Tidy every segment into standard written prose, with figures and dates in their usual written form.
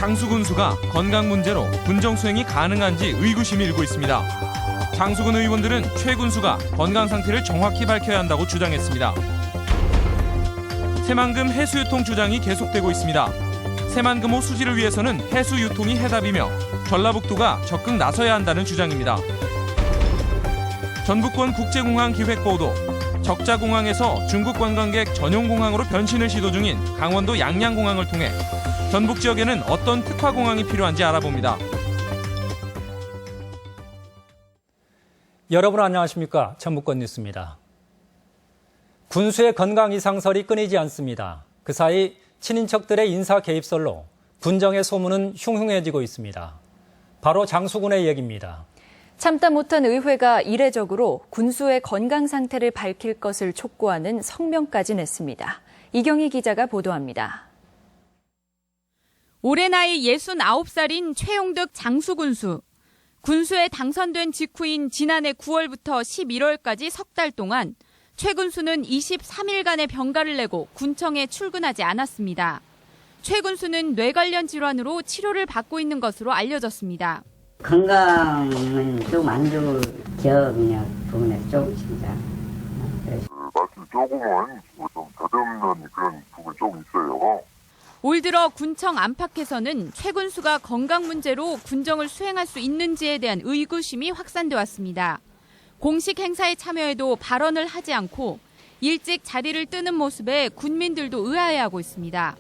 장수군수가 건강 문제로 군정 수행이 가능한지 의구심이 일고 있습니다. 장수군 의원들은 최 군수가 건강 상태를 정확히 밝혀야 한다고 주장했습니다. 새만금 해수 유통 주장이 계속되고 있습니다. 새만금호 수지를 위해서는 해수 유통이 해답이며 전라북도가 적극 나서야 한다는 주장입니다. 전북권 국제공항 기획보도, 적자공항에서 중국 관광객 전용공항으로 변신을 시도 중인 강원도 양양공항을 통해 전북 지역에는 어떤 특화공항이 필요한지 알아봅니다. 여러분 안녕하십니까? 전북권 뉴스입니다. 군수의 건강 이상설이 끊이지 않습니다. 그 사이 친인척들의 인사 개입설로 군정의 소문은 흉흉해지고 있습니다. 바로 장수군의 얘기입니다. 참다 못한 의회가 이례적으로 군수의 건강 상태를 밝힐 것을 촉구하는 성명까지 냈습니다. 이경희 기자가 보도합니다. 올해 나이 69살인 최용득 장수군수. 군수에 당선된 직후인 지난해 9월부터 11월까지 석 달 동안 최 군수는 23일간의 병가를 내고 군청에 출근하지 않았습니다. 최 군수는 뇌 관련 질환으로 치료를 받고 있는 것으로 알려졌습니다. 건강은 좀 안 좋은 기억이냐 부분에서 조금 진짜. 말씀 조금은 좀 더듬는 그런 부분이 조금 있어요. 올 들어 군청 안팎에서는 최 군수가 건강 문제로 군정을 수행할 수 있는지에 대한 의구심이 확산돼 왔습니다. 공식 행사에 참여해도 발언을 하지 않고 일찍 자리를 뜨는 모습에 군민들도 의아해하고 있습니다.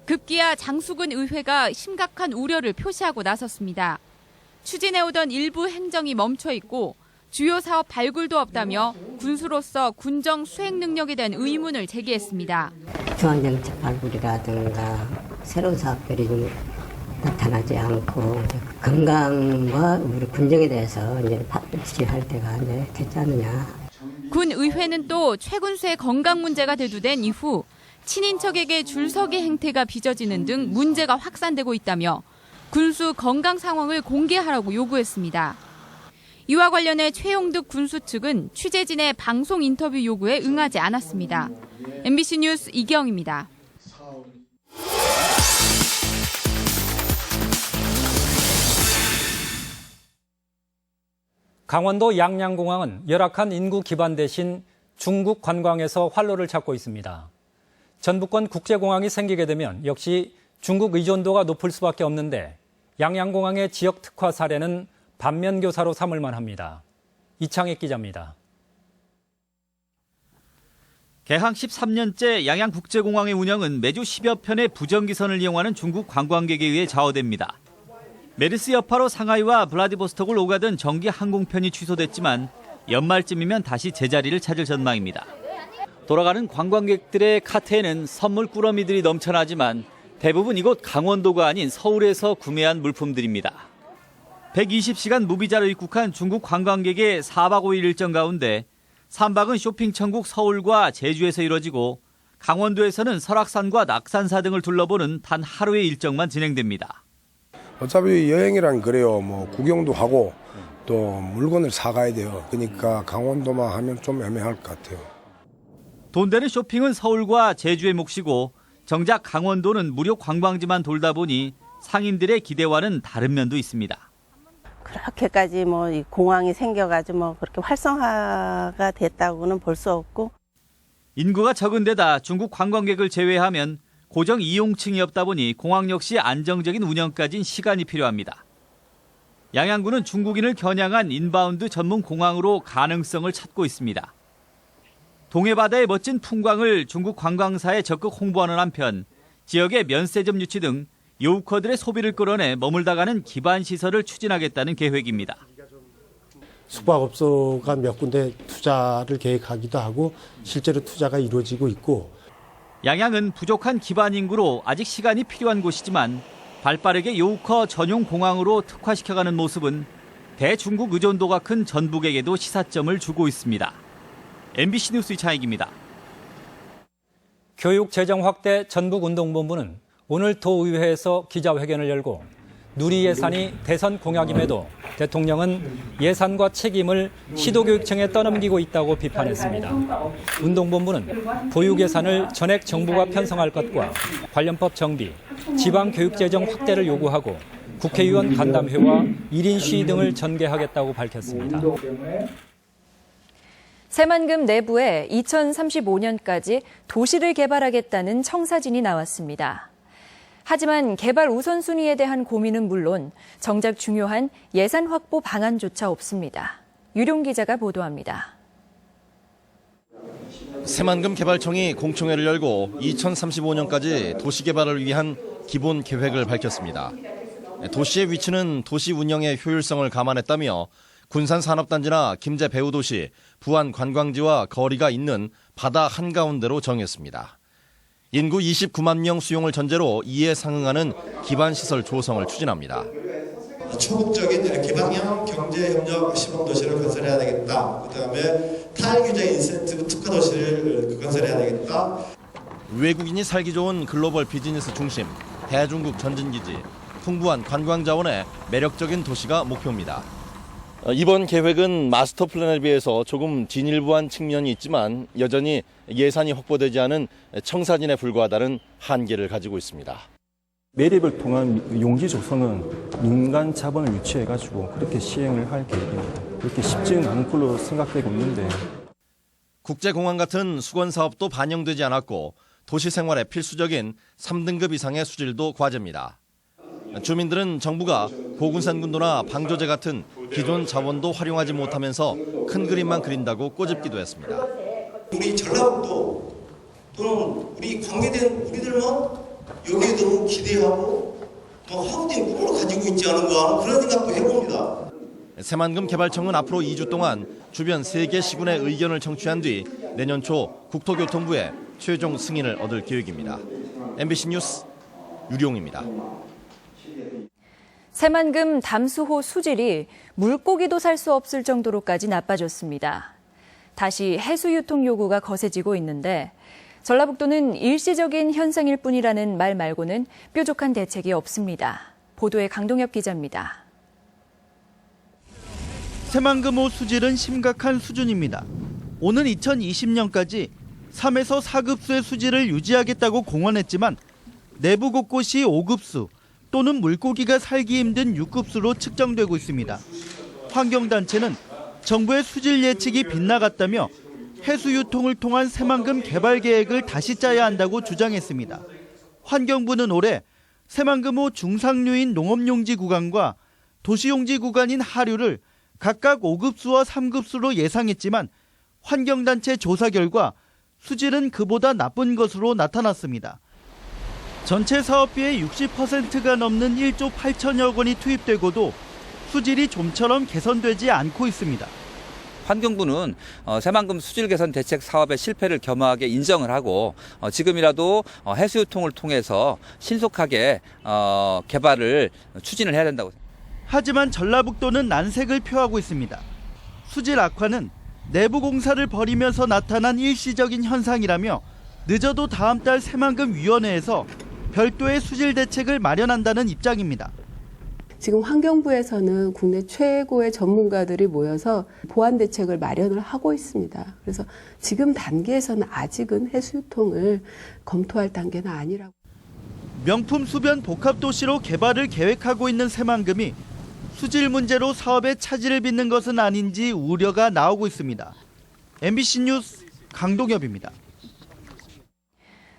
급기야 장수군 의회가 심각한 우려를 표시하고 나섰습니다. 추진해오던 일부 행정이 멈춰 있고 주요 사업 발굴도 없다며 군수로서 군정 수행 능력에 대한 의문을 제기했습니다. 중앙정책 발굴이라든가 새로운 사업들이 좀 나타나지 않고 건강과 우리 군정에 대해서 이제 지지할 때가 이제 됐지 않느냐. 군 의회는 또 최 군수의 건강 문제가 대두된 이후 친인척에게 줄서기 행태가 빚어지는 등 문제가 확산되고 있다며 군수 건강 상황을 공개하라고 요구했습니다. 이와 관련해 최용득 군수 측은 취재진의 방송 인터뷰 요구에 응하지 않았습니다. MBC 뉴스 이경입니다. 강원도 양양공항은 열악한 인구 기반 대신 중국 관광에서 활로를 찾고 있습니다. 전북권 국제공항이 생기게 되면 역시 중국 의존도가 높을 수밖에 없는데 양양공항의 지역 특화 사례는 반면교사로 삼을 만합니다. 이창익 기자입니다. 개항 13년째 양양국제공항의 운영은 매주 10여 편의 부정기선을 이용하는 중국 관광객에 의해 좌우됩니다. 메르스 여파로 상하이와 블라디보스톡을 오가던 정기 항공편이 취소됐지만 연말쯤이면 다시 제자리를 찾을 전망입니다. 돌아가는 관광객들의 카트에는 선물 꾸러미들이 넘쳐나지만 대부분 이곳 강원도가 아닌 서울에서 구매한 물품들입니다. 120시간 무비자로 입국한 중국 관광객의 4박 5일 일정 가운데 3박은 쇼핑 천국 서울과 제주에서 이뤄지고 강원도에서는 설악산과 낙산사 등을 둘러보는 단 하루의 일정만 진행됩니다. 어차피 여행이란 그래요. 뭐 구경도 하고 또 물건을 사가야 돼요. 그러니까 강원도만 하면 좀 애매할 것 같아요. 돈 되는 쇼핑은 서울과 제주의 몫이고 정작 강원도는 무료 관광지만 돌다 보니 상인들의 기대와는 다른 면도 있습니다. 그렇게까지 이 공항이 생겨가지고 그렇게 활성화가 됐다고는 볼 수 없고. 인구가 적은 데다 중국 관광객을 제외하면 고정 이용층이 없다 보니 공항 역시 안정적인 운영까지는 시간이 필요합니다. 양양군은 중국인을 겨냥한 인바운드 전문 공항으로 가능성을 찾고 있습니다. 동해바다의 멋진 풍광을 중국 관광사에 적극 홍보하는 한편 지역의 면세점 유치 등 요우커들의 소비를 끌어내 머물다가는 기반 시설을 추진하겠다는 계획입니다. 숙박업소가 몇 군데 투자를 계획하기도 하고 실제로 투자가 이루어지고 있고. 양양은 부족한 기반 인구로 아직 시간이 필요한 곳이지만 발빠르게 요우커 전용 공항으로 특화시켜가는 모습은 대중국 의존도가 큰 전북에게도 시사점을 주고 있습니다. MBC 뉴스 이창익입니다. 교육 재정 확대 전북운동본부는 오늘 도의회에서 기자회견을 열고 누리 예산이 대선 공약임에도 대통령은 예산과 책임을 시도교육청에 떠넘기고 있다고 비판했습니다. 운동본부는 보육 예산을 전액 정부가 편성할 것과 관련법 정비, 지방교육재정 확대를 요구하고 국회의원 간담회와 1인 시위 등을 전개하겠다고 밝혔습니다. 새만금 내부에 2035년까지 도시를 개발하겠다는 청사진이 나왔습니다. 하지만 개발 우선순위에 대한 고민은 물론 정작 중요한 예산 확보 방안조차 없습니다. 유룡 기자가 보도합니다. 새만금 개발청이 공청회를 열고 2035년까지 도시 개발을 위한 기본 계획을 밝혔습니다. 도시의 위치는 도시 운영의 효율성을 감안했다며 군산산업단지나 김제 배후도시, 부안 관광지와 거리가 있는 바다 한가운데로 정했습니다. 인구 29만 명 수용을 전제로 이에 상응하는 기반시설 조성을 추진합니다. 초국적인 개방형 경제협력 시범도시를 건설해야 되겠다. 그다음에 탈규제 인센티브 특화도시를 건설해야 되겠다. 외국인이 살기 좋은 글로벌 비즈니스 중심, 대중국 전진기지, 풍부한 관광자원의 매력적인 도시가 목표입니다. 이번 계획은 마스터 플랜에 비해서 조금 진일보한 측면이 있지만 여전히 예산이 확보되지 않은 청사진에 불과하다는 한계를 가지고 있습니다. 매립을 통한 용지 조성은 민간 자본을 유치해가지고 그렇게 시행을 할 계획입니다. 그렇게 쉽지는 않은 걸로 생각되고 있는데. 국제공항 같은 수건 사업도 반영되지 않았고 도시 생활에 필수적인 3등급 이상의 수질도 과제입니다. 주민들은 정부가 고군산군도나 방조제 같은 기존 자원도 활용하지 못하면서 큰 그림만 그린다고 꼬집기도 했습니다. 우리 전라북도 또는 우리 관계된 우리들만 여기에 너무 기대하고 하우딩 꿈을 가지고 있지 않은가 그런 생각도 해봅니다. 새만금 개발청은 앞으로 2주 동안 주변 3개 시군의 의견을 청취한 뒤 내년 초 국토교통부에 최종 승인을 얻을 계획입니다. MBC 뉴스 유룡입니다. 새만금 담수호 수질이 물고기도 살 수 없을 정도로까지 나빠졌습니다. 다시 해수 유통 요구가 거세지고 있는데 전라북도는 일시적인 현상일 뿐이라는 말 말고는 뾰족한 대책이 없습니다. 보도에 강동엽 기자입니다. 새만금호 수질은 심각한 수준입니다. 오는 2020년까지 3에서 4급수의 수질을 유지하겠다고 공언했지만 내부 곳곳이 5급수 또는 물고기가 살기 힘든 6급수로 측정되고 있습니다. 환경단체는 정부의 수질 예측이 빗나갔다며 해수 유통을 통한 새만금 개발 계획을 다시 짜야 한다고 주장했습니다. 환경부는 올해 새만금호 중상류인 농업용지 구간과 도시용지 구간인 하류를 각각 5급수와 3급수로 예상했지만 환경단체 조사 결과 수질은 그보다 나쁜 것으로 나타났습니다. 전체 사업비의 60%가 넘는 1조 8천여억 원이 투입되고도 수질이 좀처럼 개선되지 않고 있습니다. 환경부는 새만금 수질 개선 대책 사업의 실패를 겸허하게 인정을 하고 지금이라도 해수유통을 통해서 신속하게 개발을 추진을 해야 된다고 생각합니다. 하지만 전라북도는 난색을 표하고 있습니다. 수질 악화는 내부 공사를 벌이면서 나타난 일시적인 현상이라며 늦어도 다음 달 새만금 위원회에서 별도의 수질 대책을 마련한다는 입장입니다. 지금 환경부에서는 국내 최고의 전문가들이 모여서 보완 대책을 마련을 하고 있습니다. 그래서 지금 단계에서는 아직은 해수유통을 검토할 단계는 아니라고. 명품 수변 복합도시로 개발을 계획하고 있는 새만금이 수질 문제로 사업에 차질을 빚는 것은 아닌지 우려가 나오고 있습니다. MBC 뉴스 강동엽입니다.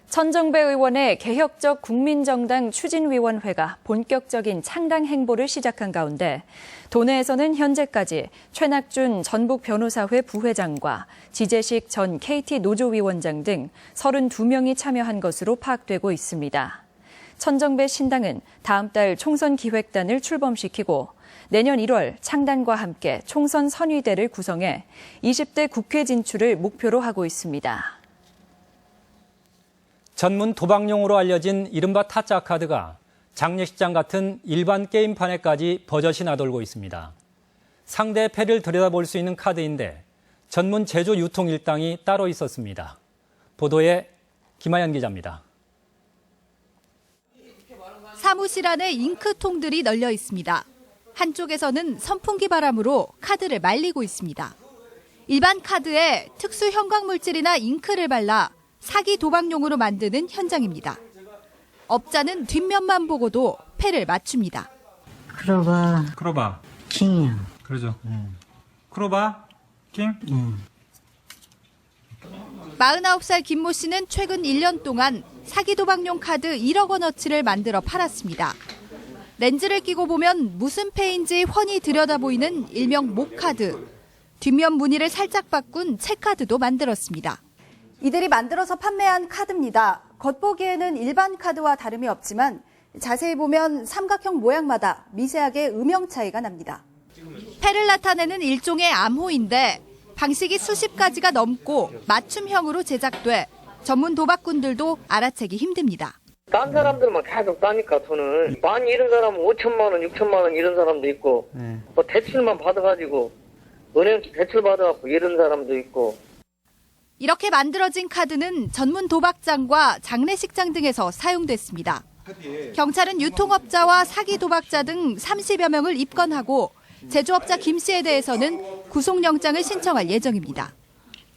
천정배 의원의 개혁적 국민정당 추진위원회가 본격적인 창당 행보를 시작한 가운데 도내에서는 현재까지 최낙준 전북 변호사회 부회장과 지재식 전 KT 노조위원장 등 32명이 참여한 것으로 파악되고 있습니다. 천정배 신당은 다음 달 총선 기획단을 출범시키고 내년 1월 창단과 함께 총선 선의대를 구성해 20대 국회 진출을 목표로 하고 있습니다. 전문 도박용으로 알려진 이른바 타짜 카드가 장례식장 같은 일반 게임판에까지 버젓이 나돌고 있습니다. 상대의 패를 들여다볼 수 있는 카드인데 전문 제조 유통 일당이 따로 있었습니다. 보도에 김하연 기자입니다. 사무실 안에 잉크통들이 널려 있습니다. 한쪽에서는 선풍기 바람으로 카드를 말리고 있습니다. 일반 카드에 특수 형광물질이나 잉크를 발라 사기 도박용으로 만드는 현장입니다. 업자는 뒷면만 보고도 패를 맞춥니다. 크로바 킹이요. 그러죠. 크로바 킹. 49살 김모 씨는 최근 1년 동안 사기 도박용 카드 1억 원어치를 만들어 팔았습니다. 렌즈를 끼고 보면 무슨 패인지 훤히 들여다 보이는 일명 목카드. 뒷면 무늬를 살짝 바꾼 체카드도 만들었습니다. 이들이 만들어서 판매한 카드입니다. 겉보기에는 일반 카드와 다름이 없지만 자세히 보면 삼각형 모양마다 미세하게 음영 차이가 납니다. 패를 나타내는 일종의 암호인데 방식이 수십 가지가 넘고 맞춤형으로 제작돼 전문 도박꾼들도 알아채기 힘듭니다. 딴 사람들만 계속 따니까 돈을 많이 잃은 사람은 5천만 원, 6천만 원 잃은 사람도 있고 뭐 대출만 받아가지고 은행 대출 받아갖고 잃은 사람도 있고. 이렇게 만들어진 카드는 전문 도박장과 장례식장 등에서 사용됐습니다. 경찰은 유통업자와 사기 도박자 등 30여 명을 입건하고 제조업자 김 씨에 대해서는 구속영장을 신청할 예정입니다.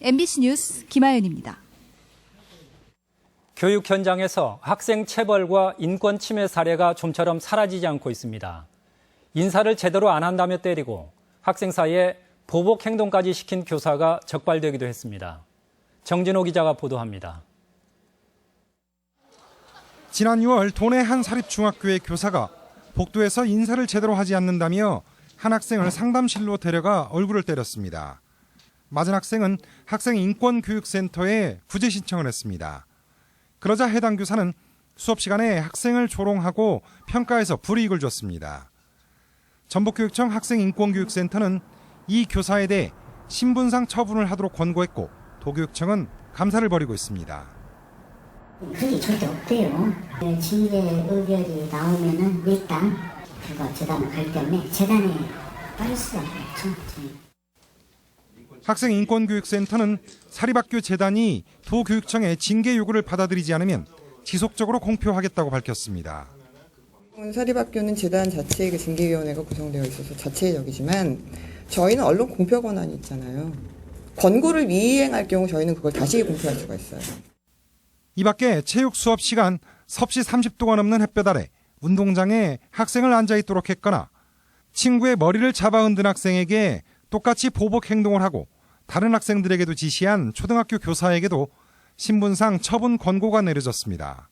MBC 뉴스 김하연입니다. 교육 현장에서 학생 체벌과 인권 침해 사례가 좀처럼 사라지지 않고 있습니다. 인사를 제대로 안 한다며 때리고 학생 사이에 보복 행동까지 시킨 교사가 적발되기도 했습니다. 정진호 기자가 보도합니다. 지난 6월 도내 한 사립중학교의 교사가 복도에서 인사를 제대로 하지 않는다며 한 학생을 상담실로 데려가 얼굴을 때렸습니다. 맞은 학생은 학생인권교육센터에 구제 신청을 했습니다. 그러자 해당 교사는 수업 시간에 학생을 조롱하고 평가해서 불이익을 줬습니다. 전북교육청 학생인권교육센터는 이 교사에 대해 신분상 처분을 하도록 권고했고 도교육청은 감사를 벌이고 있습니다. 그게 절대 없대요. 징계 의결이 나오면은 일단 그거 재단을 갈 때문에 재단이 빠를 수가 없죠. 학생인권교육센터는 사립학교 재단이 도교육청의 징계 요구를 받아들이지 않으면 지속적으로 공표하겠다고 밝혔습니다. 사립학교는 재단 자체의 그 징계위원회가 구성되어 있어서 자체적이지만 저희는 언론 공표 권한이 있잖아요. 권고를 미이행할 경우 저희는 그걸 다시 공표할 수가 있어요. 이 밖에 체육 수업 시간 섭씨 30도가 넘는 햇볕 아래 운동장에 학생을 앉아있도록 했거나 친구의 머리를 잡아 흔든 학생에게 똑같이 보복 행동을 하고 다른 학생들에게도 지시한 초등학교 교사에게도 신분상 처분 권고가 내려졌습니다.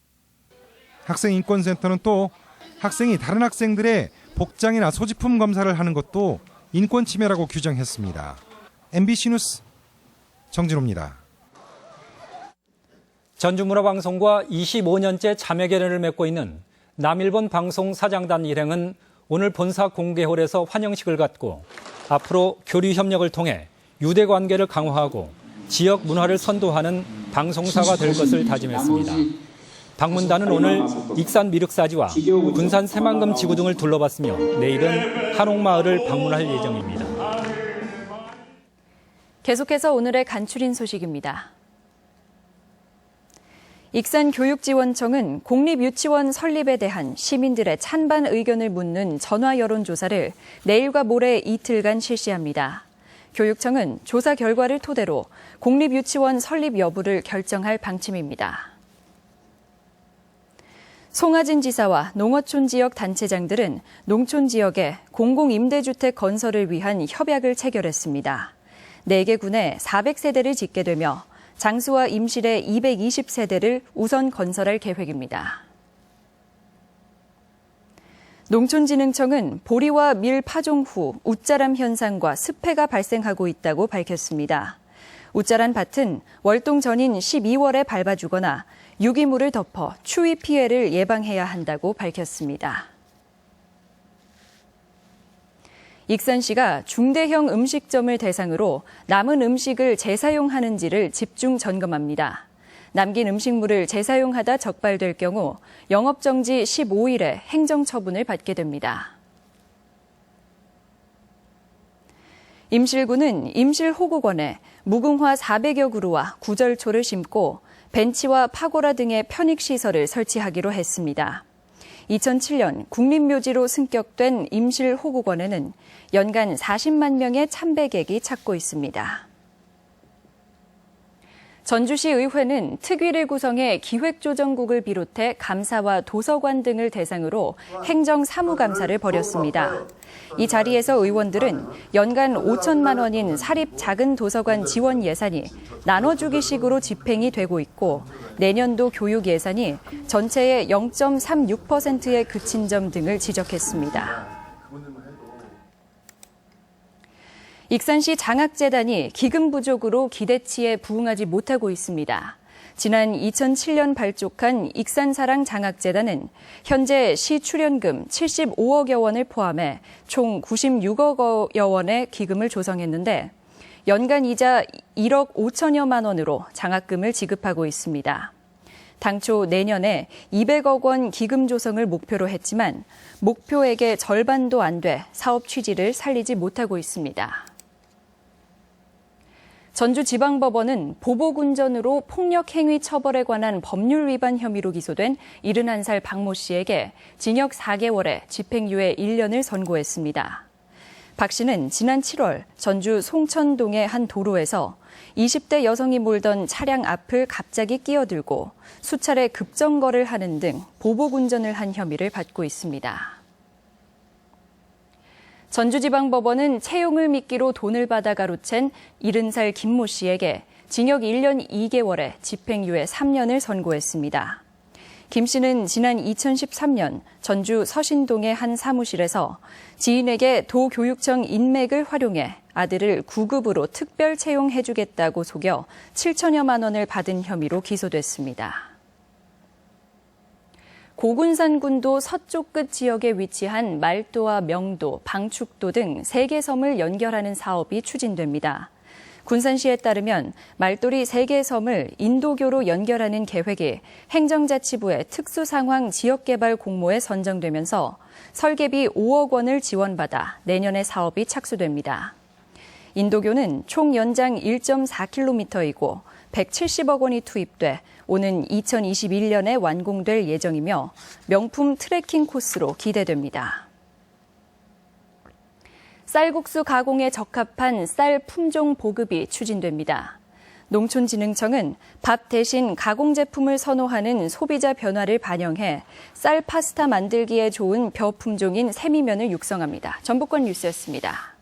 학생인권센터는 또 학생이 다른 학생들의 복장이나 소지품 검사를 하는 것도 인권 침해라고 규정했습니다. MBC 뉴스 정진호입니다. 전주문화방송과 25년째 자매 결연을 맺고 있는 남일본 방송 사장단 일행은 오늘 본사 공개홀에서 환영식을 갖고 앞으로 교류 협력을 통해 유대 관계를 강화하고 지역 문화를 선도하는 방송사가 될 것을 다짐했습니다. 방문단은 오늘 익산 미륵사지와 군산 새만금 지구 등을 둘러봤으며 내일은 한옥마을을 방문할 예정입니다. 계속해서 오늘의 간추린 소식입니다. 익산교육지원청은 공립유치원 설립에 대한 시민들의 찬반 의견을 묻는 전화 여론조사를 내일과 모레 이틀간 실시합니다. 교육청은 조사 결과를 토대로 공립유치원 설립 여부를 결정할 방침입니다. 송하진 지사와 농어촌 지역 단체장들은 농촌 지역에 공공임대주택 건설을 위한 협약을 체결했습니다. 4개 군에 400세대를 짓게 되며 장수와 임실에 220세대를 우선 건설할 계획입니다. 농촌진흥청은 보리와 밀 파종 후 웃자람 현상과 습해가 발생하고 있다고 밝혔습니다. 웃자란 밭은 월동 전인 12월에 밟아주거나 유기물을 덮어 추위 피해를 예방해야 한다고 밝혔습니다. 익산시가 중대형 음식점을 대상으로 남은 음식을 재사용하는지를 집중 점검합니다. 남긴 음식물을 재사용하다 적발될 경우 영업정지 15일에 행정처분을 받게 됩니다. 임실군은 임실호국원에 무궁화 400여 그루와 구절초를 심고 벤치와 파고라 등의 편익시설을 설치하기로 했습니다. 2007년 국립묘지로 승격된 임실호국원에는 연간 40만 명의 참배객이 찾고 있습니다. 전주시 의회는 특위를 구성해 기획조정국을 비롯해 감사와 도서관 등을 대상으로 행정사무감사를 벌였습니다. 이 자리에서 의원들은 연간 5천만 원인 사립 작은 도서관 지원 예산이 나눠주기식으로 집행이 되고 있고 내년도 교육 예산이 전체의 0.36%에 그친 점 등을 지적했습니다. 익산시 장학재단이 기금 부족으로 기대치에 부응하지 못하고 있습니다. 지난 2007년 발족한 익산사랑 장학재단은 현재 시 출연금 75억여 원을 포함해 총 96억여 원의 기금을 조성했는데 연간 이자 1억 5천여만 원으로 장학금을 지급하고 있습니다. 당초 내년에 200억 원 기금 조성을 목표로 했지만 목표액의 절반도 안 돼 사업 취지를 살리지 못하고 있습니다. 전주지방법원은 보복운전으로 폭력행위 처벌에 관한 법률 위반 혐의로 기소된 71살 박모 씨에게 징역 4개월에 집행유예 1년을 선고했습니다. 박 씨는 지난 7월 전주 송천동의 한 도로에서 20대 여성이 몰던 차량 앞을 갑자기 끼어들고 수차례 급정거를 하는 등 보복운전을 한 혐의를 받고 있습니다. 전주지방법원은 채용을 미끼로 돈을 받아 가로챈 70살 김모 씨에게 징역 1년 2개월에 집행유예 3년을 선고했습니다. 김 씨는 지난 2013년 전주 서신동의 한 사무실에서 지인에게 도교육청 인맥을 활용해 아들을 9급으로 특별 채용해주겠다고 속여 7천여만 원을 받은 혐의로 기소됐습니다. 고군산군도 서쪽 끝 지역에 위치한 말도와 명도, 방축도 등 3개 섬을 연결하는 사업이 추진됩니다. 군산시에 따르면 말도리 3개 섬을 인도교로 연결하는 계획이 행정자치부의 특수상황 지역개발 공모에 선정되면서 설계비 5억 원을 지원받아 내년에 사업이 착수됩니다. 인도교는 총 연장 1.4km이고 170억 원이 투입돼 오는 2021년에 완공될 예정이며 명품 트레킹 코스로 기대됩니다. 쌀국수 가공에 적합한 쌀 품종 보급이 추진됩니다. 농촌진흥청은 밥 대신 가공 제품을 선호하는 소비자 변화를 반영해 쌀 파스타 만들기에 좋은 벼 품종인 세미면을 육성합니다. 전북권 뉴스였습니다.